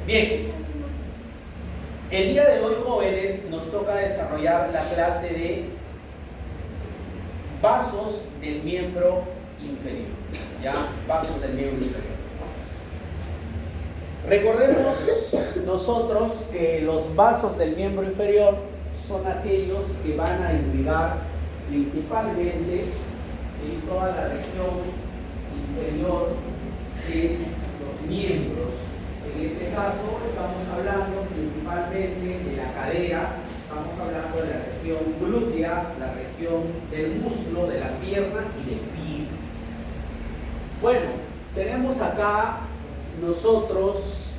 Bien, el día de hoy, jóvenes, nos toca desarrollar la clase de vasos del miembro inferior. ¿Ya? Vasos del miembro inferior. Recordemos nosotros que los vasos del miembro inferior son aquellos que van a irrigar principalmente, ¿sí?, toda la región inferior de los miembros. En este caso estamos hablando principalmente de la cadera, estamos hablando de la región glútea, la región del muslo, de la pierna y del pie. Bueno, tenemos acá nosotros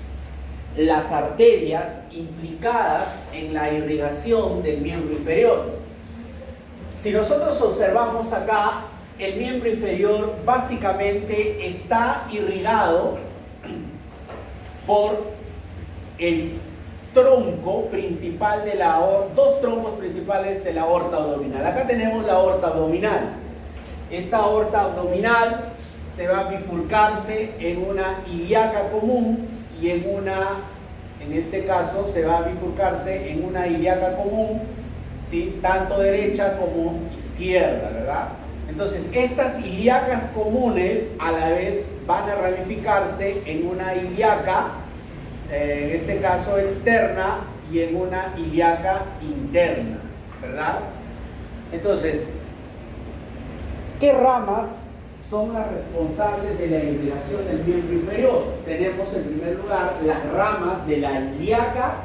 las arterias implicadas en la irrigación del miembro inferior. Si nosotros observamos acá, el miembro inferior básicamente está irrigado por el tronco principal de la aorta, dos troncos principales de la aorta abdominal. Acá tenemos la aorta abdominal. Esta aorta abdominal se va a bifurcarse en una ilíaca común y en este caso se va a bifurcarse en una ilíaca común, ¿sí?, tanto derecha como izquierda, ¿verdad? Entonces, estas ilíacas comunes a la vez van a ramificarse en una ilíaca, en este caso externa, y en una ilíaca interna, ¿verdad? Entonces, ¿qué ramas son las responsables de la irrigación del miembro inferior? Tenemos en primer lugar las ramas de la ilíaca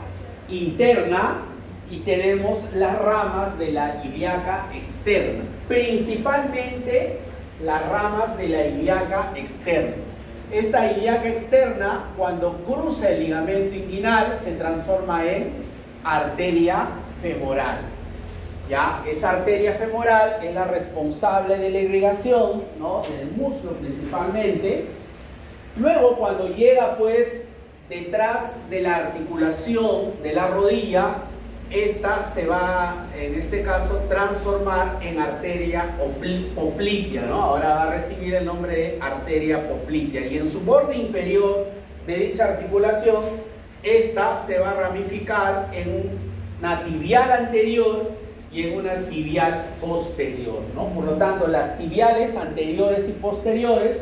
interna y tenemos las ramas de la ilíaca externa, principalmente las ramas de la ilíaca externa. Esta ilíaca externa, cuando cruza el ligamento inguinal, se transforma en arteria femoral. ¿Ya? Esa arteria femoral es la responsable de la irrigación, ¿no?, del muslo principalmente. Luego, cuando llega pues detrás de la articulación de la rodilla, esta se va, en este caso, transformar en arteria poplitea, ¿no? Ahora va a recibir el nombre de arteria poplitea. Y en su borde inferior de dicha articulación, esta se va a ramificar en una tibial anterior y en una tibial posterior, ¿no? Por lo tanto, las tibiales anteriores y posteriores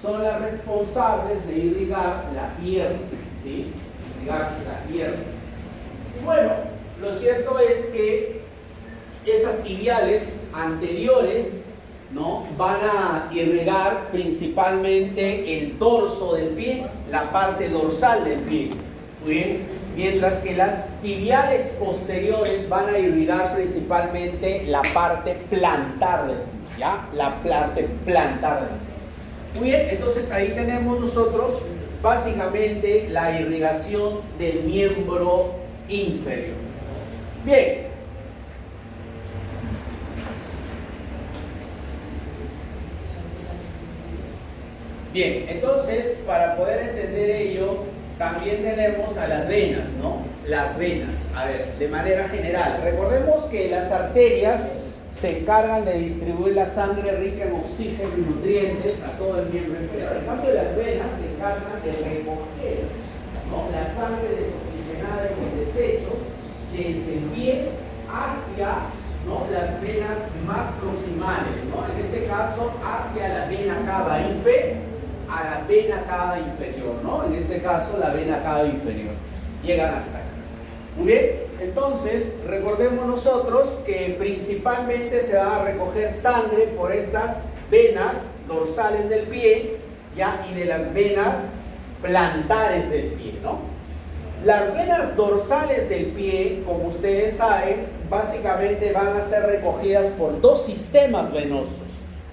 son las responsables de irrigar la pierna, ¿sí? Irrigar la pierna. Y bueno, lo cierto es que esas tibiales anteriores, ¿no?, van a irrigar principalmente el dorso del pie, la parte dorsal del pie. Muy bien. Mientras que las tibiales posteriores van a irrigar principalmente la parte plantar del pie, ¿ya? La parte plantar del pie. Muy bien, entonces ahí tenemos nosotros básicamente la irrigación del miembro inferior. Bien. Bien, entonces para poder entender ello, también tenemos a las venas, ¿no? Las venas, a ver, de manera general. Recordemos que las arterias se encargan de distribuir la sangre rica en oxígeno y nutrientes a todo el miembro inferior. En cambio, las venas se encargan de recoger, ¿no?, la sangre desoxigenada y los desechos desde el pie hacia, ¿no?, las venas más proximales, ¿no? En este caso, hacia la vena cava a la vena cava inferior, ¿no? En este caso, la vena cava inferior. Llegan hasta acá. Muy bien, entonces, recordemos nosotros que principalmente se va a recoger sangre por estas venas dorsales del pie, ¿ya?, y de las venas plantares del pie, ¿no? Las venas dorsales del pie, como ustedes saben, básicamente van a ser recogidas por dos sistemas venosos.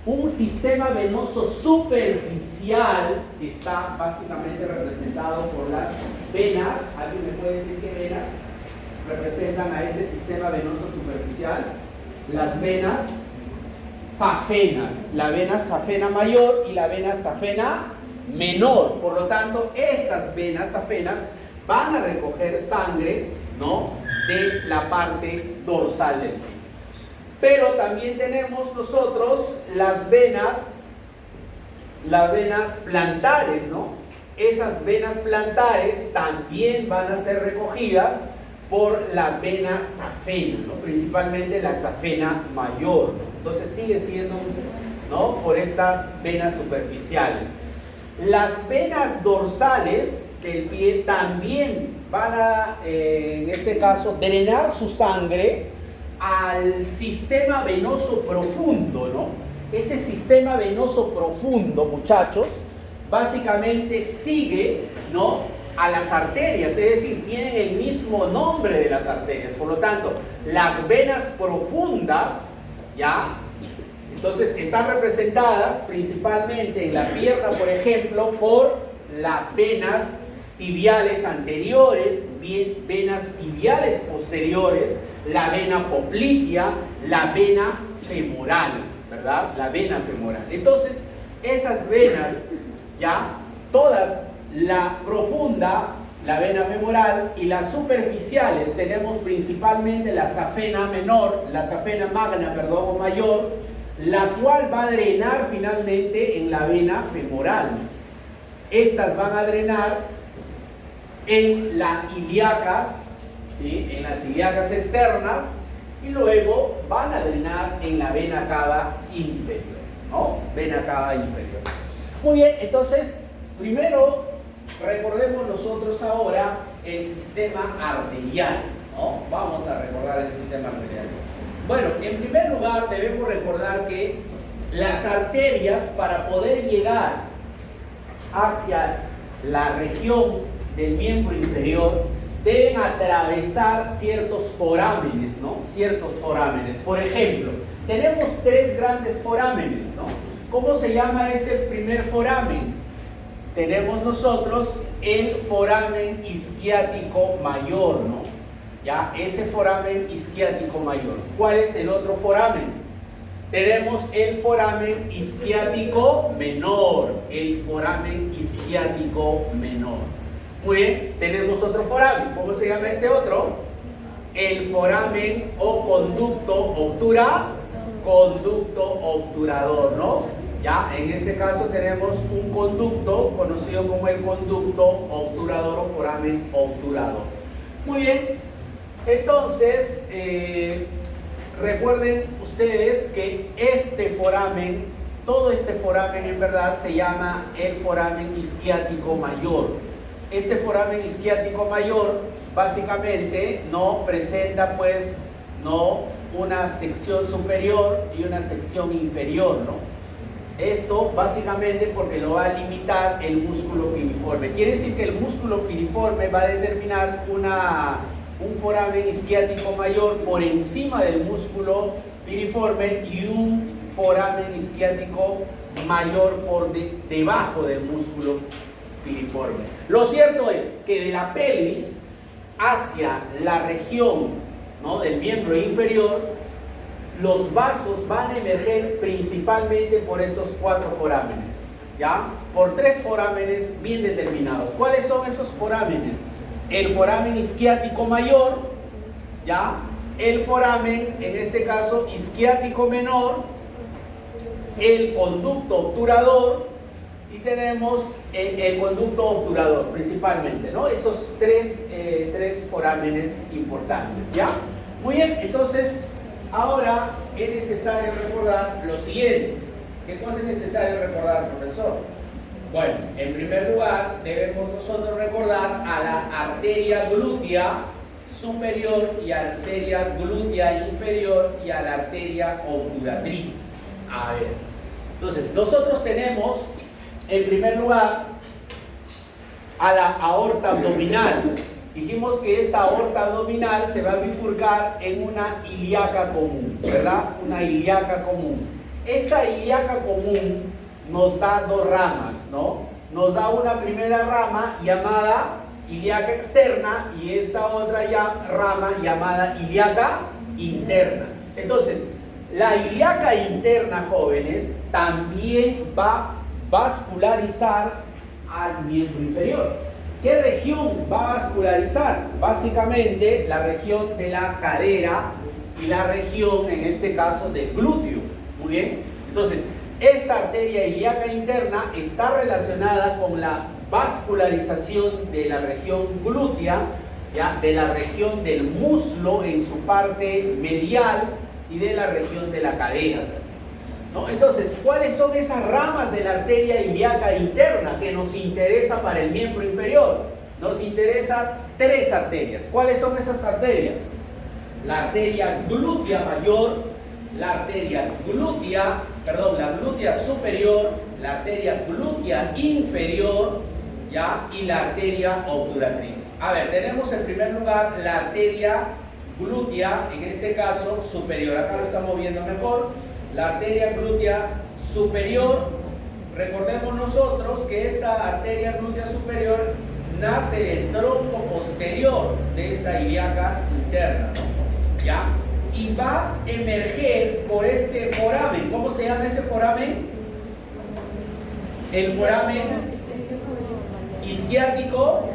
Un sistema venoso superficial, que está básicamente representado por las venas. ¿Alguien me puede decir qué venas representan a ese sistema venoso superficial? Las venas safenas, la vena safena mayor y la vena safena menor. Por lo tanto, esas venas safenas van a recoger sangre, ¿no?, de la parte dorsal del pie. Pero también tenemos nosotros las venas plantares, ¿no? esas venas plantares también van a ser recogidas por la vena safena, ¿no? Principalmente la safena mayor, ¿no? Entonces sigue siendo, ¿no?, por estas venas superficiales. Las venas dorsales del pie también van a, en este caso, drenar su sangre al sistema venoso profundo, ¿no? Ese sistema venoso profundo, muchachos, básicamente sigue, ¿no?, a las arterias, es decir, tienen el mismo nombre de las arterias. Por lo tanto, las venas profundas, ¿ya?, entonces están representadas principalmente en la pierna, por ejemplo, por las venas tibiales anteriores, venas tibiales posteriores, la vena poplitea, la vena femoral, ¿verdad? La vena femoral. Entonces, esas venas, ya, todas, la profunda, la vena femoral, y las superficiales, tenemos principalmente la safena menor, la safena magna, perdón, o mayor, la cual va a drenar finalmente en la vena femoral. Estas van a drenar en las ilíacas, ¿sí?, en las ilíacas externas, y luego van a drenar en la vena cava inferior, ¿no? Vena cava inferior. Muy bien, entonces, primero recordemos nosotros ahora el sistema arterial, ¿no? Vamos a recordar el sistema arterial. Bueno, en primer lugar debemos recordar que las arterias, para poder llegar hacia la región del miembro inferior, deben atravesar ciertos forámenes, ¿no? Ciertos forámenes. Por ejemplo, tenemos tres grandes forámenes, ¿no? ¿Cómo se llama este primer foramen? Tenemos nosotros el foramen isquiático mayor, ¿no? Ya, ese foramen isquiático mayor. ¿Cuál es el otro foramen? Tenemos el foramen isquiático menor, el foramen isquiático menor. Muy bien, tenemos otro foramen. ¿Cómo se llama este otro? El foramen o conducto obturador, ¿no? Ya, en este caso tenemos un conducto conocido como el conducto obturador o foramen obturador. Muy bien. Entonces, recuerden ustedes que este foramen, todo este foramen en verdad se llama el foramen isquiático mayor. Este foramen isquiático mayor básicamente no presenta, pues, no una sección superior y una sección inferior, ¿no? Esto básicamente porque lo va a limitar el músculo piriforme. Quiere decir que el músculo piriforme va a determinar un foramen isquiático mayor por encima del músculo piriforme y un foramen isquiático mayor por debajo del músculo piriforme. Lo cierto es que de la pelvis hacia la región, ¿no?, del miembro inferior, los vasos van a emerger principalmente por estos cuatro forámenes, ¿ya? Por tres forámenes bien determinados. ¿Cuáles son esos forámenes? El foramen isquiático mayor, ¿ya? El foramen, en este caso, isquiático menor, el conducto obturador, y tenemos el conducto obturador principalmente, ¿no? Esos tres forámenes importantes, ¿ya? Muy bien, entonces, ahora es necesario recordar lo siguiente. ¿Qué cosa es necesario recordar, profesor? Bueno, en primer lugar, debemos nosotros recordar a la arteria glútea superior y arteria glútea inferior y a la arteria obturatriz. A ver, entonces, nosotros tenemos, en primer lugar, a la aorta abdominal. Dijimos que esta aorta abdominal se va a bifurcar en una ilíaca común, ¿verdad? Una ilíaca común. Esta ilíaca común nos da dos ramas, ¿no? Nos da una primera rama llamada ilíaca externa y esta otra rama llamada ilíaca interna. Entonces, la ilíaca interna, jóvenes, también va a vascularizar al miembro inferior. ¿Qué región va a vascularizar? Básicamente la región de la cadera y la región, en este caso, del glúteo. Muy bien. Entonces, esta arteria ilíaca interna está relacionada con la vascularización de la región glútea, ¿ya? De la región del muslo en su parte medial y de la región de la cadera, ¿no? Entonces, ¿cuáles son esas ramas de la arteria ilíaca interna que nos interesa para el miembro inferior? Nos interesan 3 arterias. ¿Cuáles son esas arterias? La arteria glútea mayor, la glútea superior, la arteria glútea inferior, ¿ya? Y la arteria obturatriz. A ver, tenemos en primer lugar la arteria glútea, en este caso superior. Acá lo estamos viendo mejor. La arteria glútea superior. Recordemos nosotros que esta arteria glútea superior nace del tronco posterior de esta ilíaca interna, ¿no? ¿Ya? Y va a emerger por este foramen. ¿Cómo se llama ese foramen? El foramen isquiático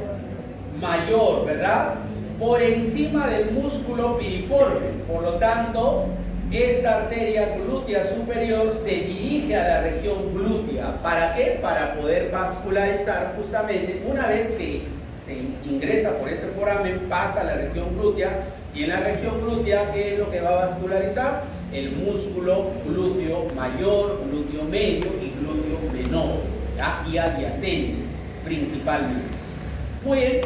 mayor, ¿verdad? Por encima del músculo piriforme. Por lo tanto, esta arteria glútea superior se dirige a la región glútea. ¿Para qué? Para poder vascularizar justamente, una vez que se ingresa por ese foramen, pasa a la región glútea, y en la región glútea, ¿qué es lo que va a vascularizar? El músculo glúteo mayor, glúteo medio y glúteo menor, ¿ya? Y adyacentes principalmente. Muy bien.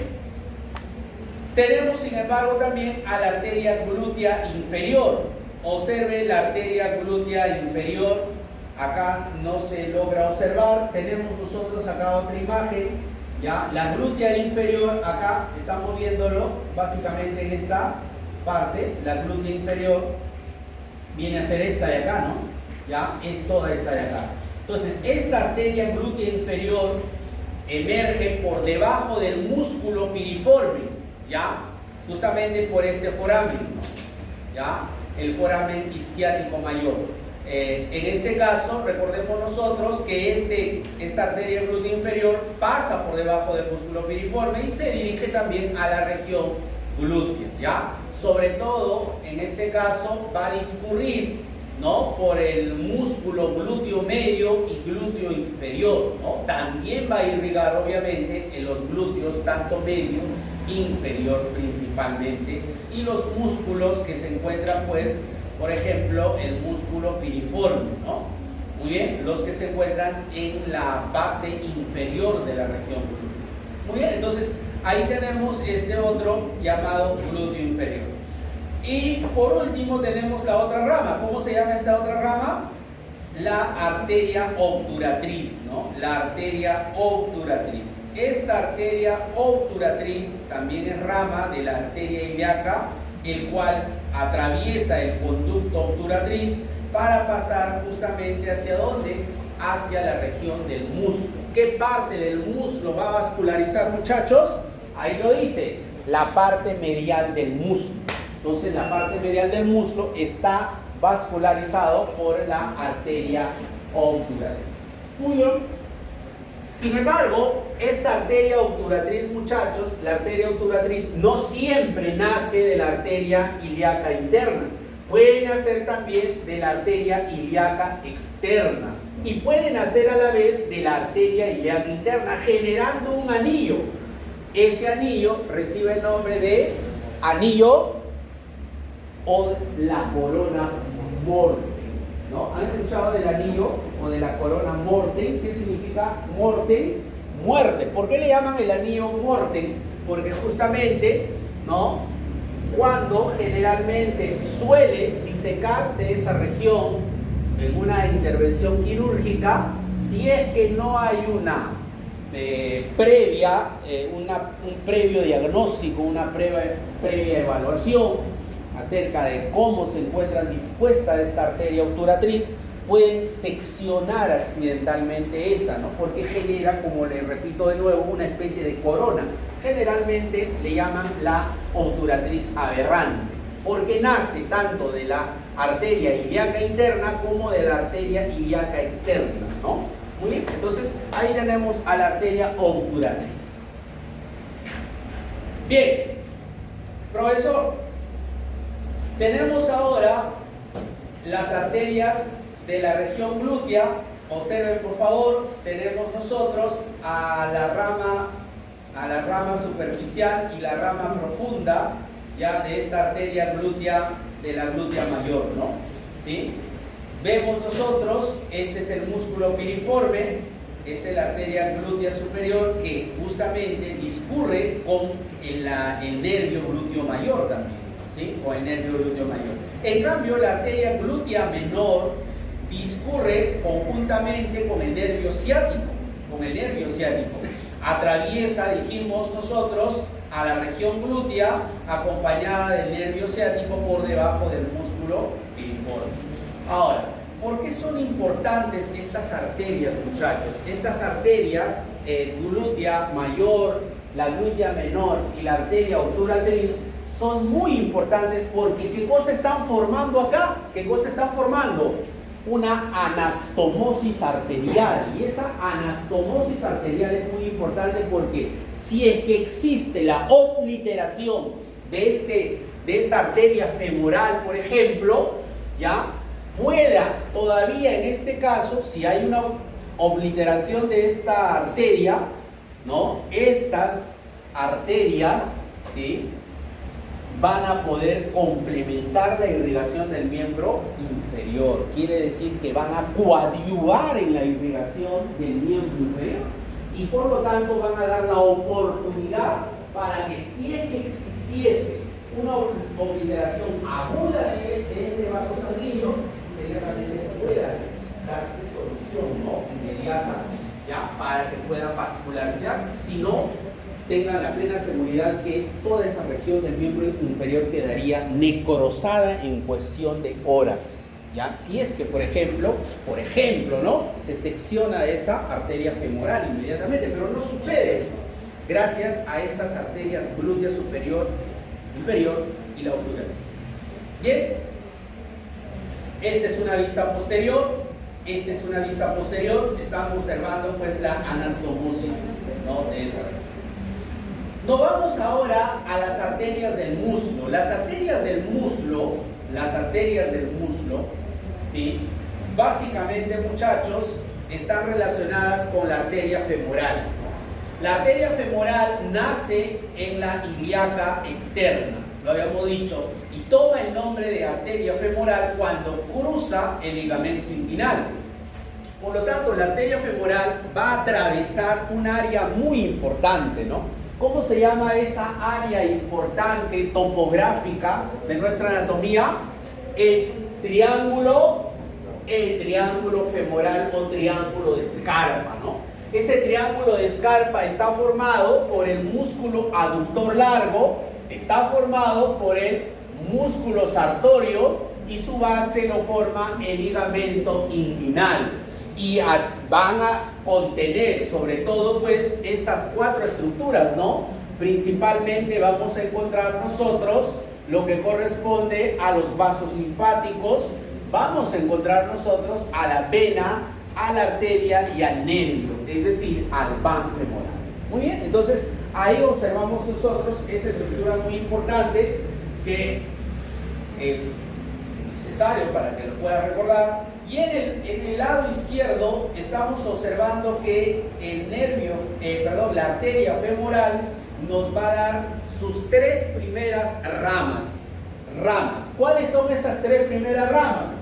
Tenemos sin embargo también a la arteria glútea inferior. Observe la arteria glútea inferior. Acá no se logra observar. Tenemos nosotros acá otra imagen, ¿ya? La glútea inferior, acá estamos viéndolo básicamente en esta parte. La glútea inferior viene a ser esta de acá, ¿no? ¿Ya? Es toda esta de acá. Entonces, esta arteria glútea inferior emerge por debajo del músculo piriforme, ¿ya? Justamente por este foramen, ¿no? ¿Ya? El foramen isquiático mayor. En este caso, recordemos nosotros que esta arteria glútea inferior pasa por debajo del músculo piriforme y se dirige también a la región glútea, ¿ya? Sobre todo, en este caso, va a discurrir, ¿no? Por el músculo glúteo medio y glúteo inferior, ¿no? También va a irrigar, obviamente, en los glúteos, tanto medio, inferior principalmente, y los músculos que se encuentran, pues, por ejemplo, el músculo piriforme, ¿no? Muy bien, los que se encuentran en la base inferior de la región glútea. Muy bien, entonces, ahí tenemos este otro llamado glúteo inferior. Y por último tenemos la otra rama. ¿Cómo se llama esta otra rama? La arteria obturatriz, ¿no? La arteria obturatriz. Esta arteria obturatriz también es rama de la arteria ilíaca, el cual atraviesa el conducto obturatriz para pasar justamente ¿hacia dónde? Hacia la región del muslo. ¿Qué parte del muslo va a vascularizar, muchachos? Ahí lo dice, la parte medial del muslo. Entonces la parte medial del muslo está vascularizado por la arteria obturatriz. Muy bien. Sin embargo, esta arteria obturatriz, muchachos, la arteria obturatriz no siempre nace de la arteria ilíaca interna. Puede nacer también de la arteria ilíaca externa. Y puede nacer a la vez de la arteria ilíaca interna, generando un anillo. Ese anillo recibe el nombre de anillo o la corona mortem, ¿no? ¿Han escuchado del anillo o de la corona mortem? ¿Qué significa mortem? Muerte. ¿Por qué le llaman el anillo mortem? Porque justamente, ¿no? Cuando generalmente suele disecarse esa región en una intervención quirúrgica, si es que no hay una un previo diagnóstico, una previa evaluación acerca de cómo se encuentra dispuesta esta arteria obturatriz, pueden seccionar accidentalmente esa, ¿no? Porque genera, como le repito de nuevo, una especie de corona. Generalmente le llaman la obturatriz aberrante, porque nace tanto de la arteria ilíaca interna como de la arteria ilíaca externa, ¿no? Muy bien, entonces ahí tenemos a la arteria obturatriz. Bien, profesor, tenemos ahora las arterias de la región glútea. Observen por favor, tenemos nosotros a la rama superficial y la rama profunda ya de esta arteria glútea, de la glútea mayor, ¿no? ¿Sí? Vemos nosotros, este es el músculo piriforme, esta es la arteria glútea superior que justamente discurre con el nervio glúteo mayor también, ¿sí? Con el nervio glúteo mayor. En cambio, la arteria glútea menor discurre conjuntamente con el nervio ciático, atraviesa, dijimos nosotros, a la región glútea acompañada del nervio ciático por debajo del músculo piriforme. Ahora, ¿por qué son importantes estas arterias, muchachos? Estas arterias, glútea mayor, la glútea menor y la arteria obturatriz, son muy importantes porque ¿qué cosa están formando acá? ¿Qué cosa están formando? Una anastomosis arterial. Y esa anastomosis arterial es muy importante porque si es que existe la obliteración de esta arteria femoral, por ejemplo, ya pueda todavía en este caso, si hay una obliteración de esta arteria, ¿no? Estas arterias, ¿sí?, van a poder complementar la irrigación del miembro inferior. Quiere decir que van a coadyuvar en la irrigación del miembro inferior y por lo tanto van a dar la oportunidad para que si es que existiese una obliteración aguda de ese vaso sanguíneo, inmediatamente pueda darse solución, ¿no?, inmediata, ya, para que pueda vascularizarse. Si no, tengan la plena seguridad que toda esa región del miembro inferior quedaría necrosada en cuestión de horas, ¿ya? Si es que, por ejemplo, ¿no?, se secciona esa arteria femoral inmediatamente, pero no sucede eso, gracias a estas arterias glútea superior, inferior y la obturatriz. Bien, esta es una vista posterior, estamos observando pues la anastomosis, ¿no?, de esa región. Nos vamos ahora a las arterias del muslo. Las arterias del muslo, ¿sí?, básicamente, muchachos, están relacionadas con la arteria femoral. La arteria femoral nace en la ilíaca externa, lo habíamos dicho, y toma el nombre de arteria femoral cuando cruza el ligamento inguinal. Por lo tanto, la arteria femoral va a atravesar un área muy importante, ¿no? ¿Cómo se llama esa área importante topográfica de nuestra anatomía? El triángulo femoral o triángulo de Scarpa, ¿no? Ese triángulo de Scarpa está formado por el músculo aductor largo, está formado por el músculo sartorio y su base lo forma el ligamento inguinal. Y van a contener sobre todo pues estas cuatro estructuras, ¿no? Principalmente vamos a encontrar nosotros lo que corresponde a los vasos linfáticos, vamos a encontrar nosotros a la vena, a la arteria y al nervio, es decir, al van femoral. Muy bien, entonces ahí observamos nosotros esa estructura muy importante que es necesario para que lo pueda recordar. Y en el lado izquierdo estamos observando que la arteria femoral nos va a dar sus tres primeras ramas. ¿Cuáles son esas tres primeras ramas?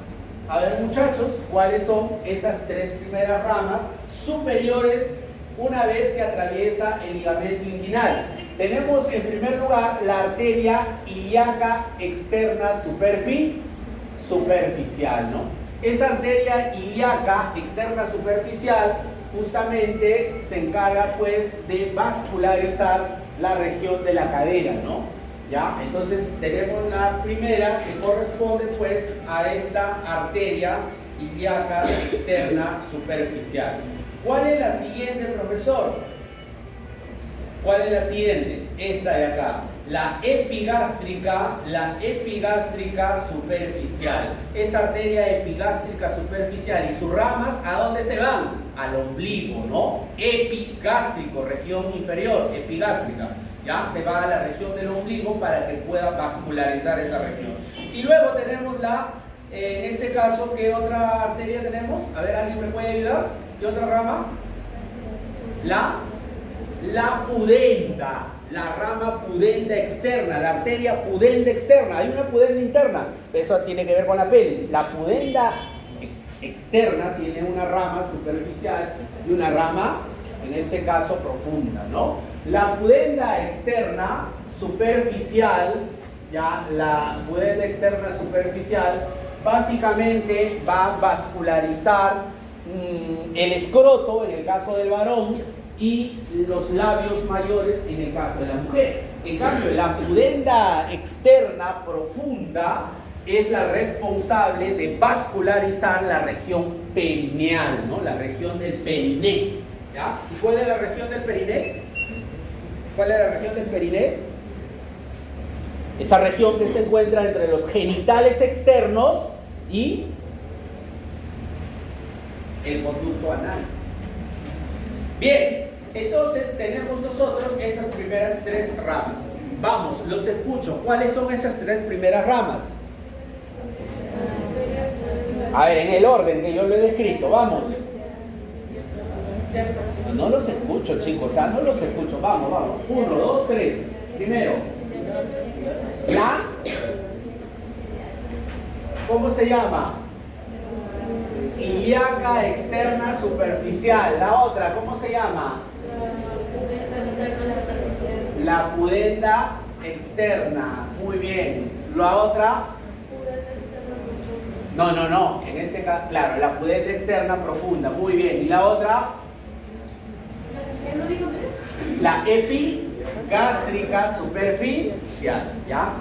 A ver, muchachos, ¿cuáles son esas tres primeras ramas superiores una vez que atraviesa el ligamento inguinal? Tenemos en primer lugar la arteria ilíaca externa superficial, ¿no? Esa arteria ilíaca externa superficial justamente se encarga pues de vascularizar la región de la cadera, ¿no? ¿Ya? Entonces tenemos la primera que corresponde pues a esta arteria ilíaca externa superficial. ¿Cuál es la siguiente, profesor? ¿Cuál es la siguiente? Esta de acá. La epigástrica superficial. Esa arteria epigástrica superficial y sus ramas, ¿a dónde se van? Al ombligo, ¿no? Epigástrico, región inferior, epigástrica. Ya se va a la región del ombligo para que pueda vascularizar esa región. Y luego tenemos en este caso, ¿qué otra arteria tenemos? A ver, ¿alguien me puede ayudar? ¿Qué otra rama? La pudenda, la rama pudenda externa, la arteria pudenda externa. Hay una pudenda interna, eso tiene que ver con la pelvis. La pudenda externa tiene una rama superficial y una rama, en este caso, profunda, ¿no? La pudenda externa superficial, ya, la pudenda externa superficial básicamente va a vascularizar el escroto en el caso del varón y los labios mayores en el caso de la mujer. En cambio, la pudenda externa profunda es la responsable de vascularizar la región perineal, ¿no? La región del periné, ¿ya? ¿Y cuál es la región del periné? ¿Cuál es la región del periné? Esa región que se encuentra entre los genitales externos y el conducto anal. Bien, entonces tenemos nosotros esas primeras tres ramas. Vamos, los escucho. ¿Cuáles son esas tres primeras ramas? A ver, en el orden que yo lo he descrito, vamos. No los escucho, chicos, no los escucho. Vamos, vamos. 1, 2, 3. Primero, la... ¿Cómo se llama? Ilíaca externa superficial. La otra, ¿cómo se llama? La pudenda externa. Muy bien. La otra... No. En este caso, claro, la pudenda externa profunda. Muy bien. ¿Y la otra? La epigástrica superficial. ¿Ya?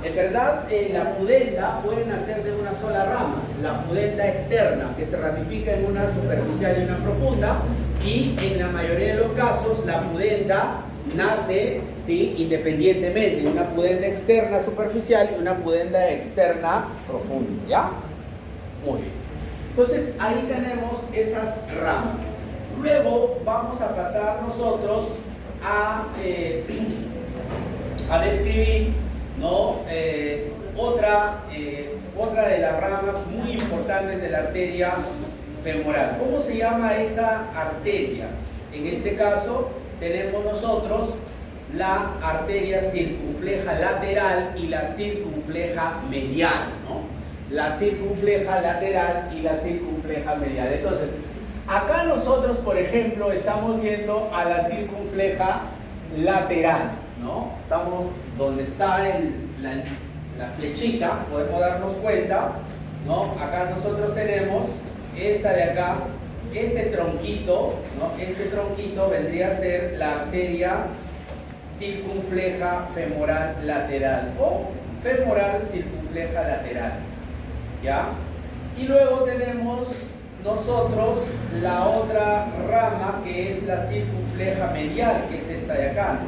En verdad, la pudenda puede nacer de una sola rama, la pudenda externa, que se ramifica en una superficial y una profunda, y en la mayoría de los casos la pudenda nace, ¿sí?, independientemente, una pudenda externa superficial y una pudenda externa profunda, ¿ya? Muy bien. Entonces, ahí tenemos esas ramas. Luego vamos a pasar nosotros a describir, ¿no? Otra de las ramas muy importantes de la arteria femoral. ¿Cómo se llama esa arteria? En este caso tenemos nosotros la arteria circunfleja lateral y la circunfleja medial, ¿no? La circunfleja lateral y la circunfleja medial. Entonces, acá nosotros, por ejemplo, estamos viendo a la circunfleja lateral, ¿no? Estamos donde está la flechita, podemos darnos cuenta, ¿no? Acá nosotros tenemos esta de acá, este tronquito, ¿no? Este tronquito vendría a ser la arteria circunfleja femoral lateral o femoral circunfleja lateral, ¿ya? Y luego tenemos nosotros la otra rama que es la circunfleja medial, que es esta de acá.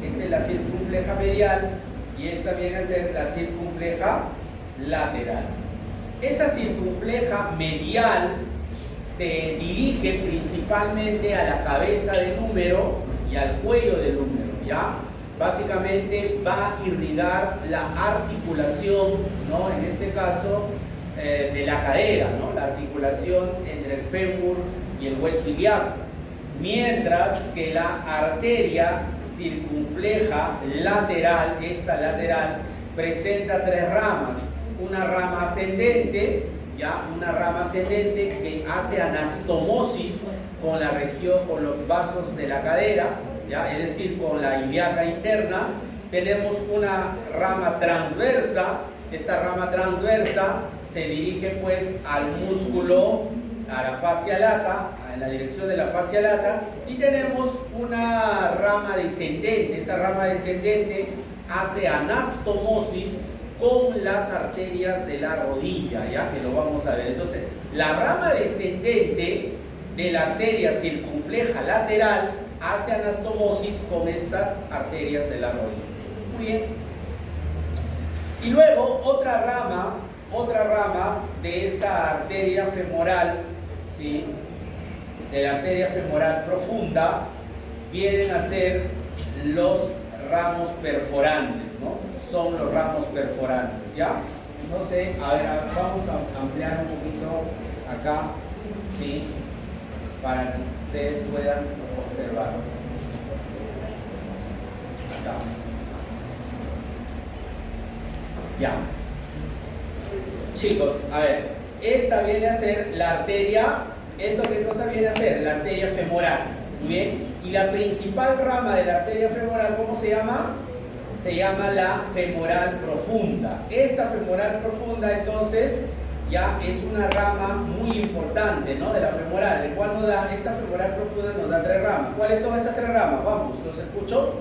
Esta es la circunfleja medial y esta viene a ser la circunfleja lateral. Esa circunfleja medial se dirige principalmente a la cabeza del húmero y al cuello del húmero, ¿ya? Básicamente va a irrigar la articulación, ¿no? En este caso, de la cadera, ¿no? La articulación entre el fémur y el hueso ilíaco. Mientras que la arteria circunfleja lateral, esta lateral, presenta tres ramas. Una rama ascendente, ¿ya? Una rama ascendente que hace anastomosis con la región, con los vasos de la cadera, ¿ya? Es decir, con la ilíaca interna. Tenemos una rama transversa. Esta rama transversa se dirige pues al músculo, a la fascia lata, en la dirección de la fascia lata, y tenemos una rama descendente. Esa rama descendente hace anastomosis con las arterias de la rodilla, ya que lo vamos a ver. Entonces, la rama descendente de la arteria circunfleja lateral hace anastomosis con estas arterias de la rodilla. Muy bien. Y luego otra rama de esta arteria femoral, ¿sí?, de la arteria femoral profunda, vienen a ser los ramos perforantes, ¿no? Son los ramos perforantes, ¿ya? No sé, a ver, vamos a ampliar un poquito acá, ¿sí? Para ustedes puedan observar. Acá. Ya. Chicos, a ver, esta viene a ser la arteria, ¿esto qué cosa viene a ser? La arteria femoral, ¿muy bien? Y la principal rama de la arteria femoral, ¿cómo se llama? Se llama la femoral profunda. Esta femoral profunda, entonces, ya es una rama muy importante, ¿no? De la femoral, el cual nos da, esta femoral profunda nos da 3 ramas. ¿Cuáles son esas 3 ramas? Vamos, ¿los escucho?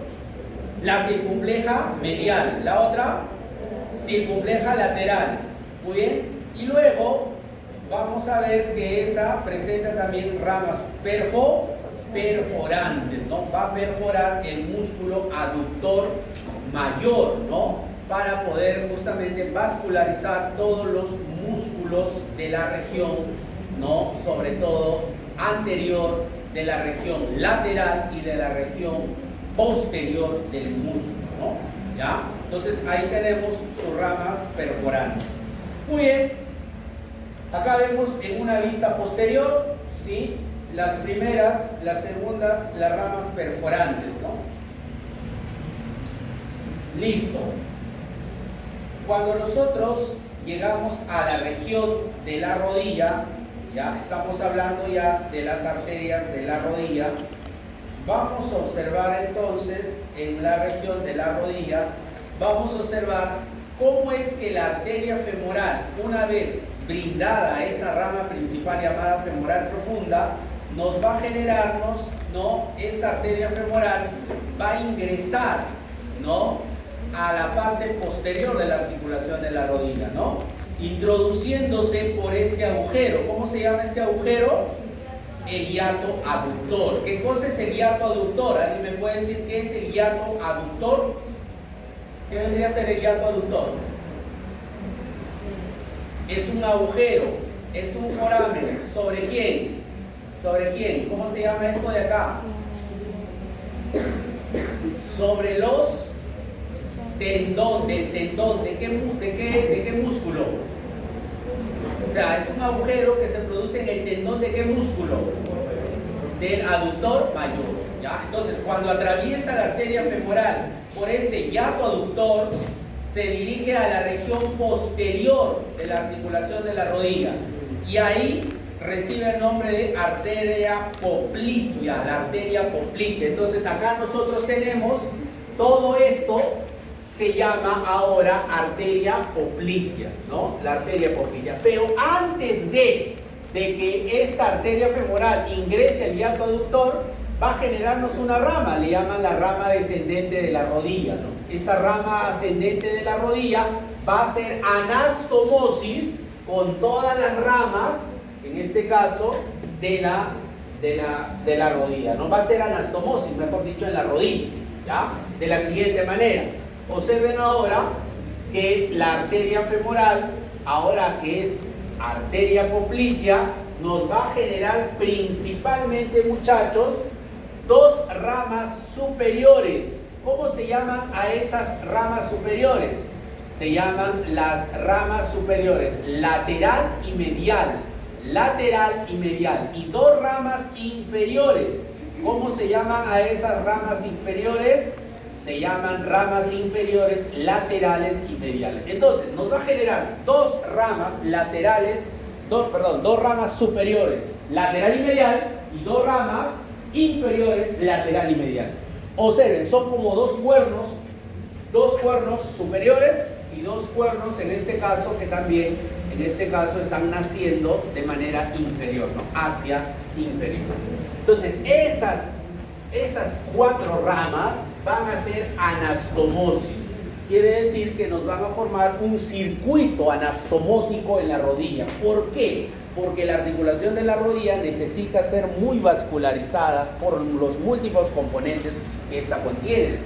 La circunfleja medial, la otra, circunfleja lateral, muy bien, y luego vamos a ver que esa presenta también ramas perforantes, ¿no? Va a perforar el músculo aductor mayor, ¿no? Para poder justamente vascularizar todos los músculos de la región, ¿no? Sobre todo anterior, de la región lateral y de la región posterior del músculo, ¿no? ¿Ya? Entonces ahí tenemos sus ramas perforantes. Muy bien, acá vemos en una vista posterior, ¿sí? Las primeras, las segundas, las ramas perforantes, ¿no? Listo. Cuando nosotros llegamos a la región de la rodilla, ya estamos hablando ya de las arterias de la rodilla, vamos a observar entonces en la región de la rodilla, vamos a observar cómo es que la arteria femoral, una vez brindada esa rama principal llamada femoral profunda, nos va a generarnos, ¿no? Esta arteria femoral va a ingresar, ¿no? A la parte posterior de la articulación de la rodilla, ¿no? Introduciéndose por este agujero. ¿Cómo se llama este agujero? El hiato aductor. ¿Qué cosa es el hiato aductor? ¿Alguien me puede decir qué es el hiato aductor? ¿Qué vendría a ser el hiato aductor? Es un agujero, es un foramen. ¿Sobre quién? ¿Sobre quién? ¿Cómo se llama esto de acá? Sobre los tendón, del tendón, ¿de qué músculo? O sea, es un agujero que se produce en el tendón de qué músculo? Del aductor mayor, ¿ya? Entonces, cuando atraviesa la arteria femoral por este hiato aductor, se dirige a la región posterior de la articulación de la rodilla y ahí recibe el nombre de arteria poplitea, la arteria poplitea. Entonces, acá nosotros tenemos todo esto. Se llama ahora arteria poplitea, ¿no? La arteria poplitea. Pero antes de que esta arteria femoral ingrese al hiato aductor, va a generarnos una rama, le llaman la rama descendente de la rodilla, ¿no? Esta rama ascendente de la rodilla va a hacer anastomosis con todas las ramas, en este caso, de la rodilla, ¿no? Va a ser anastomosis, mejor dicho, en la rodilla, ¿ya? De la siguiente manera. Observen ahora que la arteria femoral, ahora que es arteria poplitea, nos va a generar principalmente, muchachos, 2 ramas superiores. ¿Cómo se llaman a esas ramas superiores? Se llaman las ramas superiores lateral y medial. Lateral y medial. Y 2 ramas inferiores. ¿Cómo se llaman a esas ramas inferiores? Se llaman ramas inferiores laterales y mediales. Entonces, nos va a generar 2 ramas laterales, 2 ramas superiores, lateral y medial, y 2 ramas inferiores, lateral y medial. Observen, son como 2 cuernos superiores y 2 cuernos en este caso que también, en este caso, están naciendo de manera inferior, ¿no? Hacia inferior. Entonces, esas 4 ramas van a ser anastomosis. Quiere decir que nos van a formar un circuito anastomótico en la rodilla. ¿Por qué? Porque la articulación de la rodilla necesita ser muy vascularizada por los múltiples componentes que ésta contiene,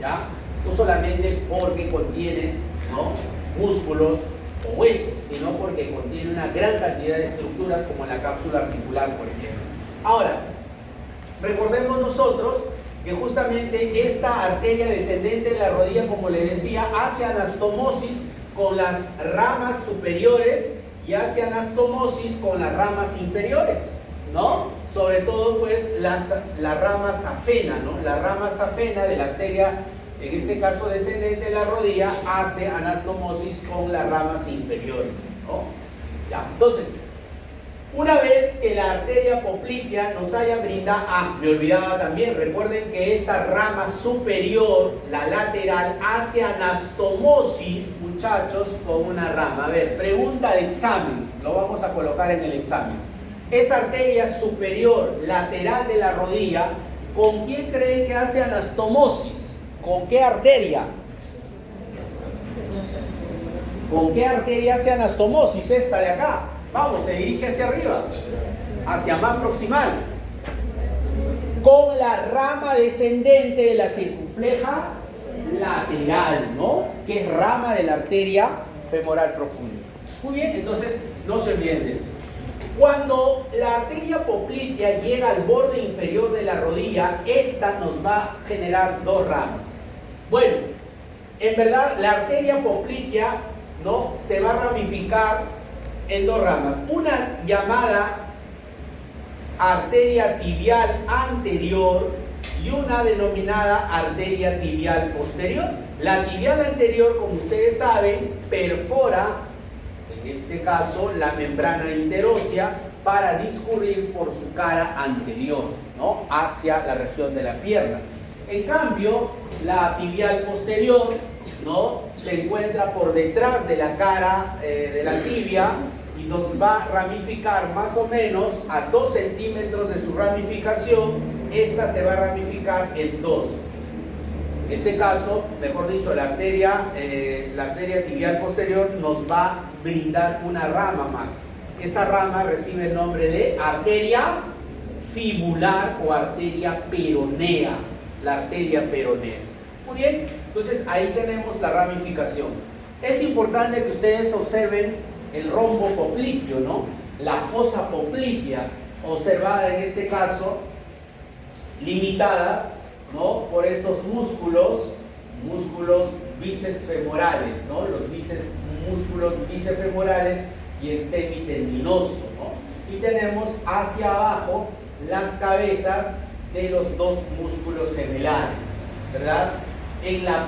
¿ya? No solamente porque contiene, ¿no?, músculos o huesos, sino porque contiene una gran cantidad de estructuras como la cápsula articular, por ejemplo. Ahora, recordemos nosotros que justamente esta arteria descendente de la rodilla, como le decía, hace anastomosis con las ramas superiores y hace anastomosis con las ramas inferiores, ¿no? Sobre todo pues la rama safena, ¿no? La rama safena de la arteria, en este caso descendente de la rodilla, hace anastomosis con las ramas inferiores, ¿no? Ya, entonces, una vez que la arteria poplitea nos haya brindado, me olvidaba también, recuerden que esta rama superior, la lateral, hace anastomosis, muchachos, con una rama. A ver, pregunta de examen, lo vamos a colocar en el examen. Esa arteria superior, lateral de la rodilla, ¿con quién creen que hace anastomosis? ¿Con qué arteria? ¿Con qué arteria hace anastomosis? Esta de acá. Vamos, se dirige hacia arriba, hacia más proximal. Con la rama descendente de la circunfleja lateral, ¿no? Que es rama de la arteria femoral profunda. Muy bien, entonces no se olviden de eso. Cuando la arteria poplitea llega al borde inferior de la rodilla, esta nos va a generar dos ramas. Bueno, en verdad la arteria poplitea, ¿no?, se va a ramificar en dos ramas, una llamada arteria tibial anterior y una denominada arteria tibial posterior. La tibial anterior, como ustedes saben, perfora, en este caso, la membrana interósea para discurrir por su cara anterior, ¿no?, hacia la región de la pierna. En cambio, la tibial posterior, ¿no?, se encuentra por detrás de la cara de la tibia y nos va a ramificar más o menos a 2 centímetros de su ramificación. Esta se va a ramificar en 2. En este caso, mejor dicho, la arteria tibial posterior nos va a brindar una rama más. Esa rama recibe el nombre de arteria fibular o arteria peronea. La arteria peronea. Muy bien, entonces ahí tenemos la ramificación. Es importante que ustedes observen el rombo popliteo, ¿no? La fosa poplitea, observada en este caso, limitadas, ¿no?, por estos músculos bíceps femorales, ¿no? Los músculos bíceps femorales y el semitendinoso, ¿no? Y tenemos hacia abajo las cabezas de los dos músculos gemelares, ¿verdad? En la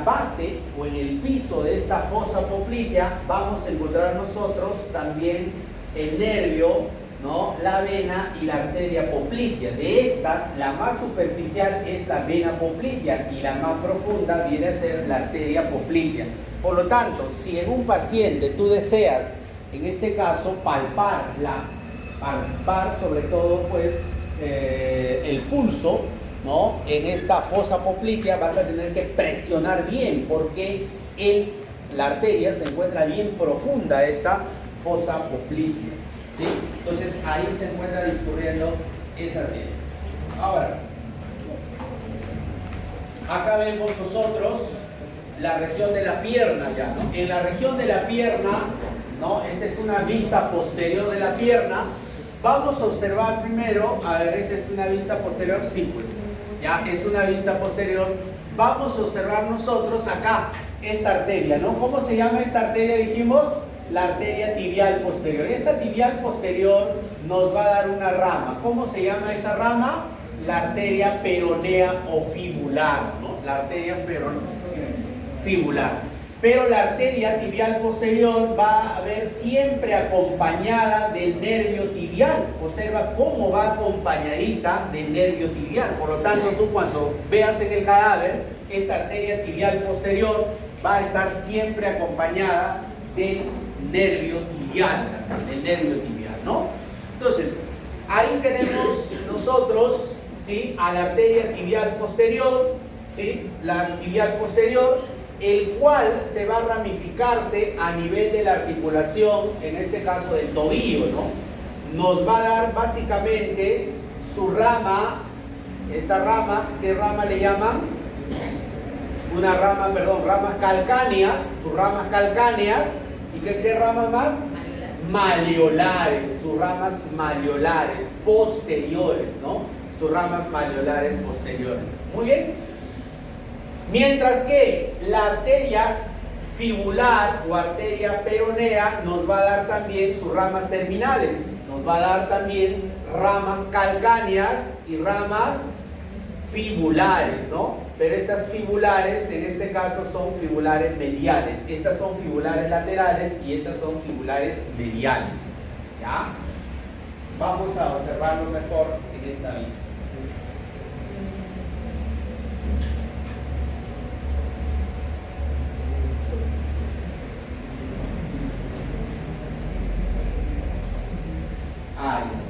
base o en el piso de esta fosa poplitea vamos a encontrar nosotros también el nervio, ¿no?, la vena y la arteria poplitea. De estas, la más superficial es la vena poplitea y la más profunda viene a ser la arteria poplitea. Por lo tanto, si en un paciente tú deseas, en este caso, palpar sobre todo pues el pulso, ¿no?, en esta fosa poplitea, vas a tener que presionar bien porque la arteria se encuentra bien profunda, esta fosa poplitea, ¿sí? Entonces ahí se encuentra discurriendo esa serie. Ahora, acá vemos nosotros la región de la pierna ya, ¿no? En la región de la pierna, ¿no?, esta es una vista posterior de la pierna. Vamos a observar primero, a ver, esta es una vista posterior, sí, pues, ya es una vista posterior. Vamos a observar nosotros acá esta arteria, ¿no? ¿Cómo se llama esta arteria? Dijimos, la arteria tibial posterior. Esta tibial posterior nos va a dar una rama. ¿Cómo se llama esa rama? La arteria peronea o fibular, ¿no? La arteria fibular. Pero la arteria tibial posterior va a ver siempre acompañada del nervio tibial. Observa cómo va acompañadita del nervio tibial. Por lo tanto, tú cuando veas en el cadáver, esta arteria tibial posterior va a estar siempre acompañada del nervio tibial, ¿no? Entonces, ahí tenemos nosotros, ¿sí?, a la arteria tibial posterior, ¿sí?, la tibial posterior, el cual se va a ramificarse a nivel de la articulación, en este caso del tobillo, ¿no? Nos va a dar básicamente su rama, esta rama, ¿qué rama le llaman? Ramas calcáneas, sus ramas calcáneas. ¿Y qué ramas más? Maleolares, sus ramas maleolares, posteriores, ¿no? Sus ramas maleolares posteriores. Muy bien. Mientras que la arteria fibular o arteria peronea nos va a dar también sus ramas terminales, nos va a dar también ramas calcáneas y ramas fibulares, ¿no? Pero estas fibulares, en este caso, son fibulares mediales. Estas son fibulares laterales y estas son fibulares mediales. ¿Ya? Vamos a observarlo mejor en esta vista. Ahí está.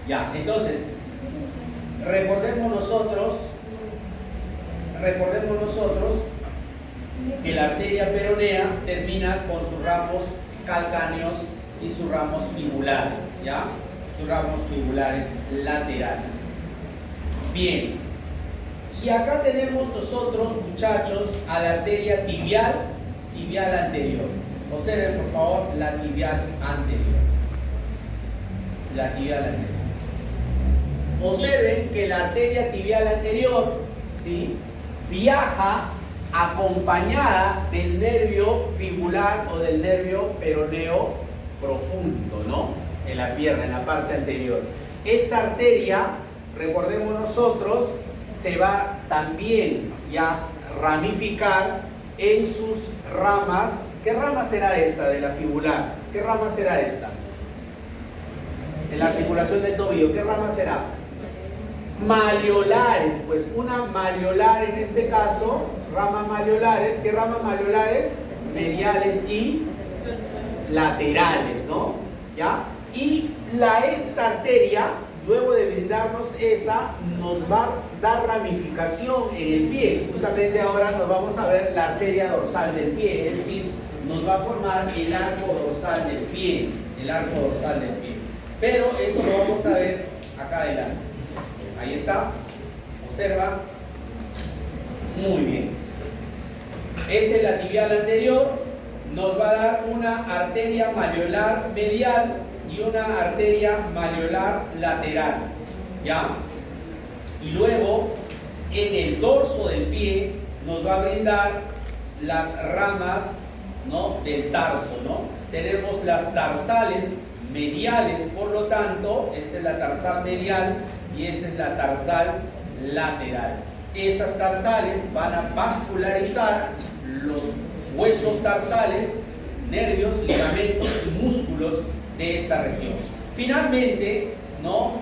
Ya, entonces, recordemos nosotros que la arteria peronea termina con sus ramos calcáneos y sus ramos fibulares, ¿ya? Sus ramos fibulares laterales. Bien, y acá tenemos nosotros, muchachos, a la arteria tibial anterior. Observen, por favor, la tibial anterior. La tibial anterior. Observen que la arteria tibial anterior, ¿sí?, viaja acompañada del nervio fibular o del nervio peroneo profundo, ¿no? En la pierna, en la parte anterior. Esta arteria, recordemos nosotros, se va también ya ramificar en sus ramas. ¿Qué rama será esta de la fibular? ¿Qué rama será esta? En la articulación del tobillo, ¿qué rama será? Maleolares, pues una maleolar en este caso, ramas maleolares. ¿Qué ramas maleolares? Mediales y laterales, ¿no? ¿Ya? Y esta arteria, luego de brindarnos esa, nos va a dar ramificación en el pie. Justamente ahora nos vamos a ver la arteria dorsal del pie, es decir, nos va a formar el arco dorsal del pie, el arco dorsal del pie. Pero eso lo vamos a ver acá adelante. Ahí está, observa, muy bien. Esta es la tibial anterior, nos va a dar una arteria maleolar medial y una arteria maleolar lateral, ¿ya? Y luego, en el dorso del pie, nos va a brindar las ramas, ¿no?, del tarso, ¿no? Tenemos las tarsales mediales, por lo tanto, esta es la tarsal medial y esta es la tarsal lateral. Esas tarsales van a vascularizar los huesos tarsales, nervios, ligamentos y músculos de esta región. Finalmente, ¿no?,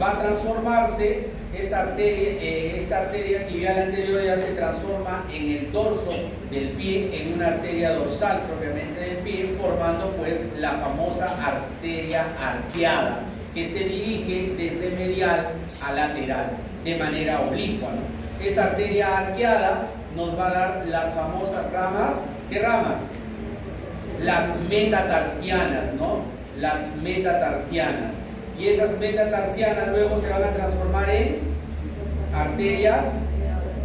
va a transformarse esta arteria tibial anterior, ya se transforma en el dorso del pie, en una arteria dorsal propiamente del pie, formando pues la famosa arteria arqueada, que se dirige desde medial a lateral de manera oblicua, ¿no? Esa arteria arqueada nos va a dar las famosas ramas. ¿Qué ramas? Las metatarsianas, ¿no? Las metatarsianas. Y esas metatarsianas luego se van a transformar en arterias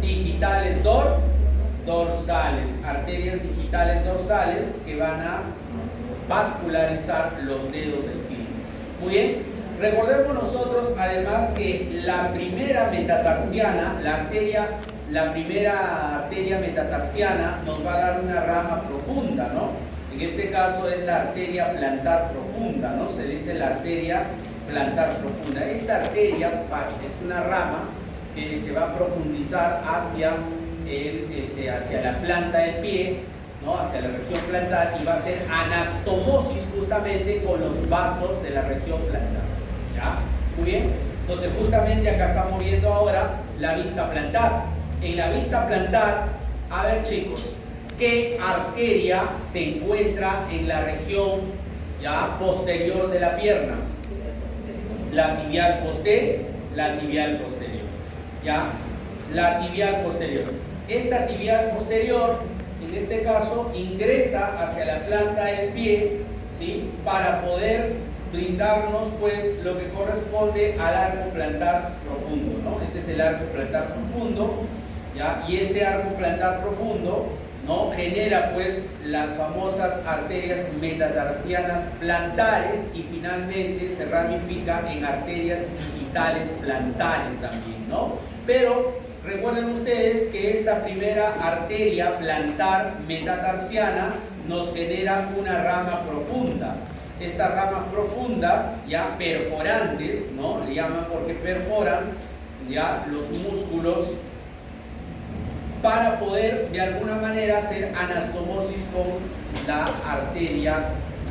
digitales dorsales. Arterias digitales dorsales que van a vascularizar los dedos del pie. Muy bien. Recordemos nosotros además que la primera metatarsiana, la primera arteria metatarsiana nos va a dar una rama profunda, ¿no? En este caso es la arteria plantar profunda, ¿no? Se dice la arteria plantar profunda. Esta arteria es una rama que se va a profundizar hacia la planta del pie, ¿no?, hacia la región plantar, y va a ser anastomosis justamente con los vasos de la región plantar. ¿Ya? Muy bien. Entonces justamente acá estamos viendo ahora la vista plantar. En la vista plantar, a ver chicos, ¿qué arteria se encuentra en la región ya posterior de la pierna? La tibial posterior. ¿Ya? La tibial posterior. Esta tibial posterior, en este caso, ingresa hacia la planta del pie, ¿sí?, para poder brindarnos pues lo que corresponde al arco plantar profundo, ¿no? Este es el arco plantar profundo, ¿ya? Y este arco plantar profundo, ¿no?, genera pues las famosas arterias metatarsianas plantares y finalmente se ramifica en arterias digitales plantares también, ¿no? Pero Recuerden ustedes que esta primera arteria plantar metatarsiana nos genera una rama profunda. Estas ramas profundas, ya perforantes, ¿no? Le llaman porque perforan ya los músculos para poder de alguna manera hacer anastomosis con las arterias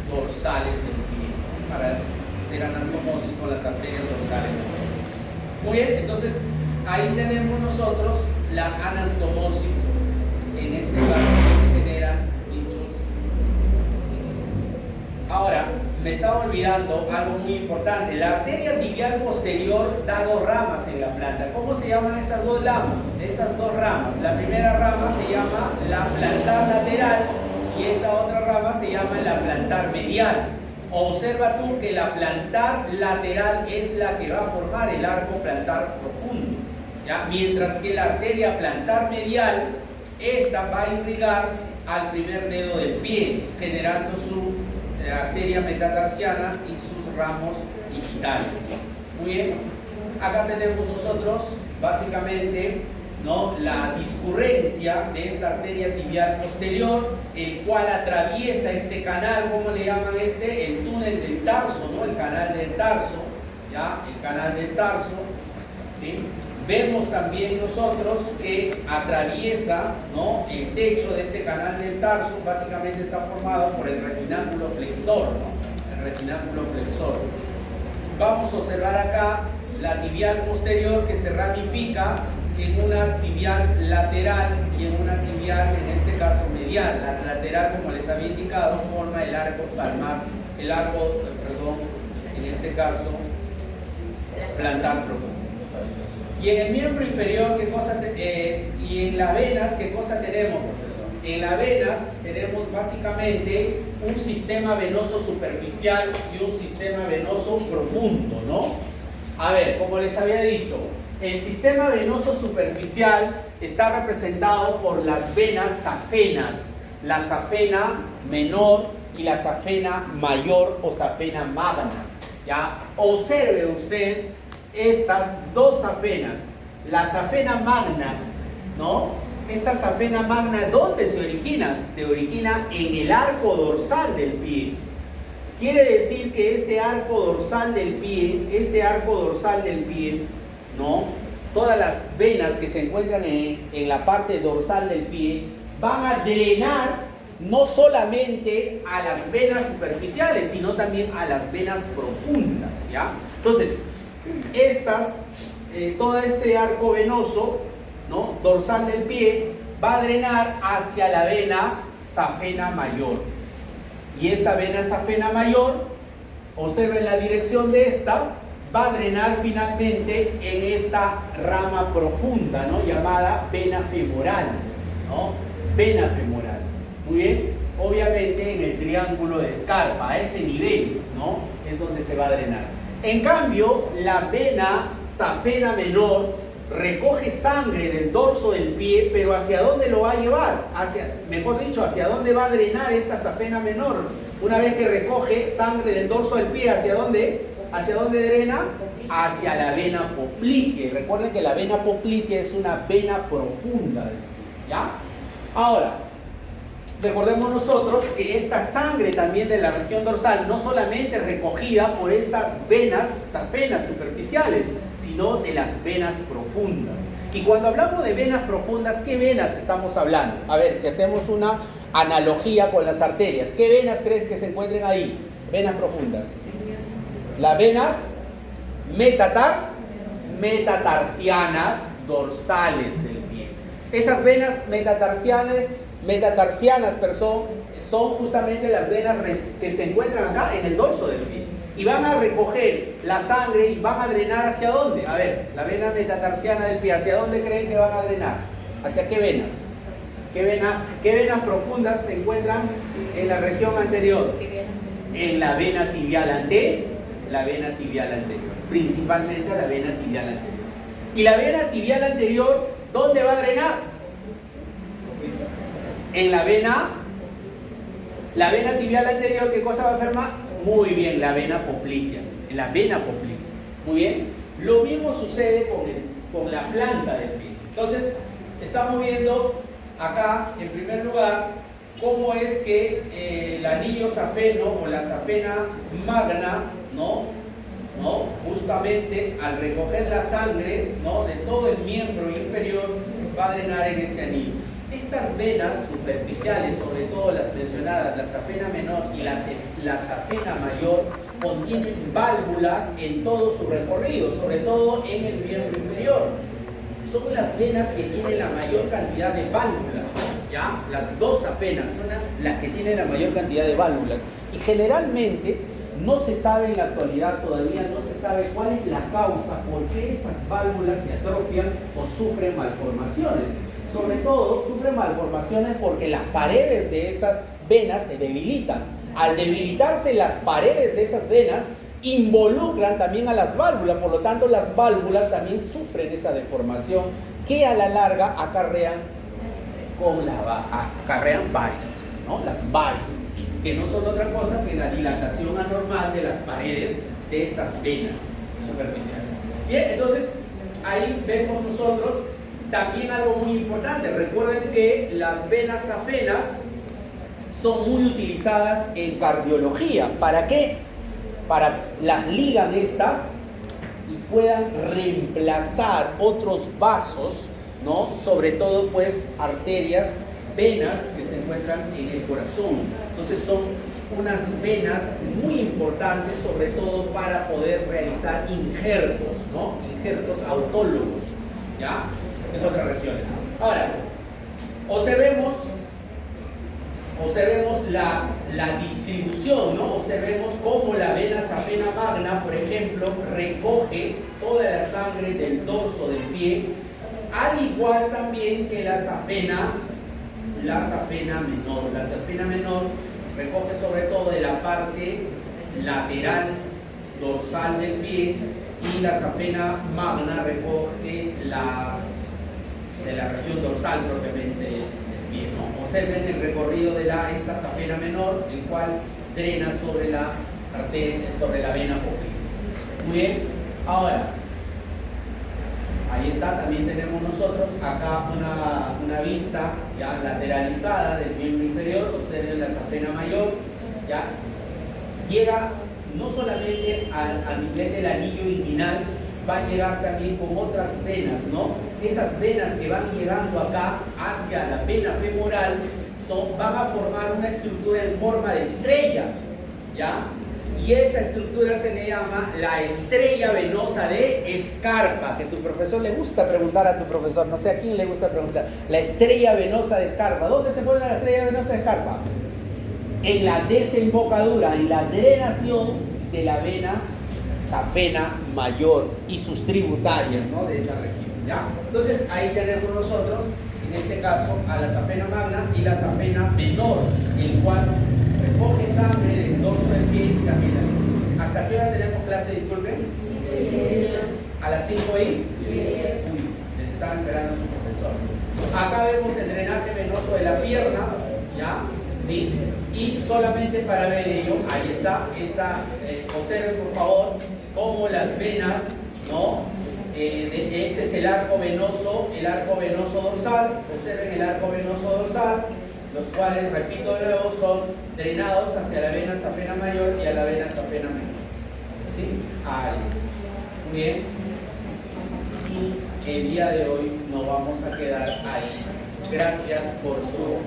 dorsales del pie, para hacer anastomosis con las arterias dorsales del pie. Muy bien, entonces ahí tenemos nosotros la anastomosis, en este caso se generan dichos. Ahora, me estaba olvidando algo muy importante. La arteria tibial posterior da dos ramas en la planta. ¿Cómo se llaman esas dos ramas? Esas dos ramas. La primera rama se llama la plantar lateral y esta otra rama se llama la plantar medial. Observa tú que la plantar lateral es la que va a formar el arco plantar profundo, ¿ya? Mientras que la arteria plantar medial, esta va a irrigar al primer dedo del pie, generando su arteria metatarsiana y sus ramos digitales. Muy bien, acá tenemos nosotros básicamente, ¿no?, la discurrencia de esta arteria tibial posterior, el cual atraviesa este canal. ¿Cómo le llaman este? El túnel del tarso, ¿no? El canal del tarso, ¿ya? El canal del tarso, ¿sí? Vemos también nosotros que atraviesa, ¿no?, el techo de este canal del tarso. Básicamente está formado por el retináculo flexor, ¿no? El retináculo flexor. Vamos a observar acá la tibial posterior que se ramifica en una tibial lateral y en una tibial, en este caso medial. La lateral, como les había indicado, forma el arco palmar, el arco, perdón, en este caso plantar profundo. Y en el miembro inferior, ¿qué cosa y en las venas, ¿qué cosa tenemos, profesor? En las venas tenemos básicamente un sistema venoso superficial y un sistema venoso profundo, ¿no? A ver, como les había dicho, el sistema venoso superficial está representado por las venas safenas, la safena menor y la safena mayor o safena magna, ¿ya? Observe usted estas dos safenas, la safena magna, ¿no? Esta safena magna, ¿dónde se origina? Se origina en el arco dorsal del pie. Quiere decir que este arco dorsal del pie, ¿no?, todas las venas que se encuentran en la parte dorsal del pie van a drenar no solamente a las venas superficiales, sino también a las venas profundas, ¿ya? Entonces, todo este arco venoso, ¿no?, dorsal del pie va a drenar hacia la vena safena mayor. Y esta vena safena mayor, observen la dirección de esta, va a drenar finalmente en esta rama profunda, ¿no?, llamada vena femoral, ¿no? Vena femoral. Muy bien, obviamente en el triángulo de Scarpa, a ese nivel, ¿no?, es donde se va a drenar. En cambio, la vena safena menor recoge sangre del dorso del pie, pero ¿hacia dónde lo va a llevar? Mejor dicho, ¿hacia dónde va a drenar esta safena menor? Una vez que recoge sangre del dorso del pie, ¿hacia dónde? ¿Hacia dónde drena? Hacia la vena poplitea. Recuerden que la vena poplitea es una vena profunda, ¿ya? Ahora, recordemos nosotros que esta sangre también de la región dorsal no solamente es recogida por estas venas safenas superficiales, sino de las venas profundas. Y cuando hablamos de venas profundas, ¿qué venas estamos hablando? A ver, si hacemos una analogía con las arterias, ¿qué venas crees que se encuentren ahí? Venas profundas. Las venas metatarsianas dorsales del pie. Esas venas metatarsianas, son justamente las venas que se encuentran acá en el dorso del pie. Y van a recoger la sangre y van a drenar ¿hacia dónde? A ver, la vena metatarsiana del pie, ¿hacia dónde creen que van a drenar? ¿Hacia qué venas? ¿Qué venas profundas se encuentran en la región anterior? En la vena tibial anterior. La vena tibial anterior, principalmente la vena tibial anterior. ¿Y la vena tibial anterior dónde va a drenar? En la vena tibial anterior, ¿qué cosa va a formar? Muy bien, la vena poplitea, en la vena poplitea. Muy bien. Lo mismo sucede con la planta del pie. Entonces, estamos viendo acá, en primer lugar, cómo es que el anillo safeno o la safena magna, ¿no? Justamente al recoger la sangre, ¿no?, de todo el miembro inferior, va a drenar en este anillo. Estas venas superficiales, sobre todo las mencionadas, la safena menor y la safena mayor, contienen válvulas en todo su recorrido, sobre todo en el miembro inferior. Son las venas que tienen la mayor cantidad de válvulas, ¿ya? Las dos safenas son las que tienen la mayor cantidad de válvulas. Y generalmente no se sabe en la actualidad, todavía no se sabe cuál es la causa, por qué esas válvulas se atrofian o sufren malformaciones. Sobre todo, sufren malformaciones porque las paredes de esas venas se debilitan. Al debilitarse las paredes de esas venas, involucran también a las válvulas, por lo tanto las válvulas también sufren esa deformación que a la larga acarrean varices, ¿no? Las varices, que no son otra cosa que la dilatación anormal de las paredes de estas venas superficiales. Bien, entonces ahí vemos nosotros también algo muy importante. Recuerden que las venas safenas son muy utilizadas en cardiología. ¿Para qué? Para las ligan estas y puedan reemplazar otros vasos, ¿no? Sobre todo pues arterias, venas que se encuentran en el corazón. Entonces son unas venas muy importantes, sobre todo para poder realizar injertos, ¿no? Injertos autólogos, ¿ya? En otras regiones. Ahora, observemos la distribución, ¿no? Observemos cómo la vena safena magna, por ejemplo, recoge toda la sangre del dorso del pie, al igual también que la safena menor. La safena menor recoge sobre todo de la parte lateral dorsal del pie y la safena magna recoge de la región dorsal propiamente del pie, ¿no? Observen el recorrido de esta safena menor, el cual drena sobre la vena popltea. Muy bien, ahora, ahí está, también tenemos nosotros acá una vista ya lateralizada del miembro inferior. Observen la safena mayor, ya llega no solamente al nivel del anillo inguinal, va a llegar también con otras venas, ¿no? Esas venas que van llegando acá hacia la vena femoral van a formar una estructura en forma de estrella, ¿ya? Y esa estructura se le llama la estrella venosa de Scarpa, que tu profesor le gusta preguntar a tu profesor, no sé a quién le gusta preguntar, la estrella venosa de Scarpa. ¿Dónde se pone la estrella venosa de Scarpa? En la desembocadura, en la drenación de la vena safena mayor y sus tributarias, ¿no?, de esa región, ¿ya? Entonces ahí tenemos nosotros, en este caso, a la safena magna y la safena menor, el cual recoge sangre del dorso del pie y también la... ¿Hasta qué hora tenemos clase, disculpen? ¿A las 5 ahí? Uy, les están esperando su profesor. Acá vemos el drenaje venoso de la pierna, ¿ya? ¿Sí? Y solamente para ver ello, ahí está, observen por favor cómo las venas, ¿no? Este es el arco venoso dorsal. Observen el arco venoso dorsal, los cuales, repito de nuevo, son drenados hacia la vena safena mayor y a la vena safena menor. ¿Sí? Ahí. Muy bien. Y el día de hoy nos vamos a quedar ahí. Gracias por su